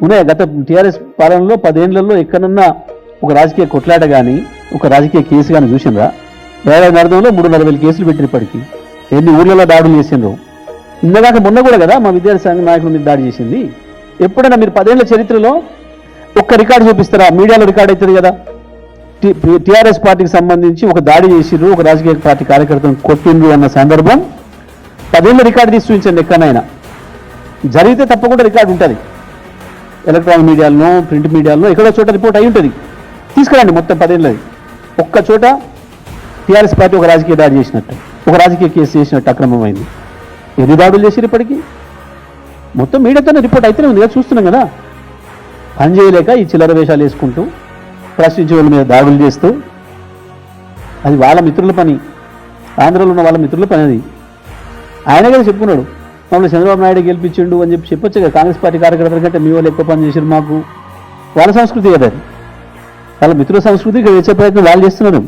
ఉన్నాయి. గత టీఆర్ఎస్ పాలనలో 10 ఏళ్లలో ఎక్కడన్నా ఒక రాజకీయ కొట్లాట కానీ ఒక రాజకీయ కేసు కానీ చూసిండ్రా? ఏడాది అర్థంలో 340,000 కేసులు పెట్టిన ఇప్పటికీ ఎన్ని ఊళ్ళలో దాడులు చేసిండ్రు. ఇందాక మొన్న కూడా కదా మా విద్యార్థి సంఘ నాయకుల మీద దాడి చేసింది. ఎప్పుడైనా మీరు 10 ఏళ్ల చరిత్రలో ఒక్క రికార్డు చూపిస్తారా? మీడియాలో రికార్డు అవుతుంది కదా, టీఆర్ఎస్ పార్టీకి సంబంధించి ఒక దాడి చేసిర్రు, ఒక రాజకీయ పార్టీ కార్యకర్తను కొట్టిండ్రు అన్న సందర్భం 10 ఏళ్ళ రికార్డు తీసి చూపించండి. ఎక్కడైనా జరిగితే తప్పకుండా రికార్డు ఉంటుంది. ఎలక్ట్రానిక్ మీడియాలో, ప్రింట్ మీడియాలో ఎక్కడో చోట రిపోర్ట్ అయి ఉంటుంది. తీసుకురండి మొత్తం 10 ఏళ్ళది. ఒక్క చోట టీఆర్ఎస్ పార్టీ ఒక రాజకీయ దాడి చేసినట్టు, ఒక రాజకీయ కేసు చేసినట్టు అక్రమమైంది. ఎన్ని దాడులు చేసిరు ఇప్పటికీ? మొత్తం మీడియాతోనే రిపోర్ట్ అయితేనే ఉంది కదా, చూస్తున్నాం కదా. పని చేయలేక ఈ చిల్లర వేషాలు వేసుకుంటూ ప్రశ్నించే వాళ్ళ మీద దాడులు చేస్తూ, అది వాళ్ళ మిత్రుల పని, ఆంధ్రలో ఉన్న వాళ్ళ మిత్రుల పని. అది ఆయన కదా చెప్పుకున్నాడు, మమ్మల్ని చంద్రబాబు నాయుడు గెలిపించిండు అని చెప్పొచ్చు కదా. కాంగ్రెస్ పార్టీ కార్యకర్తల కంటే మీ వాళ్ళు ఎక్కువ పని చేశారు మాకు. వాళ్ళ సంస్కృతి కదా, వాళ్ళ మిత్రుల సంస్కృతి ఇక్కడ వచ్చే ప్రయత్నం వాళ్ళు చేస్తున్నారు.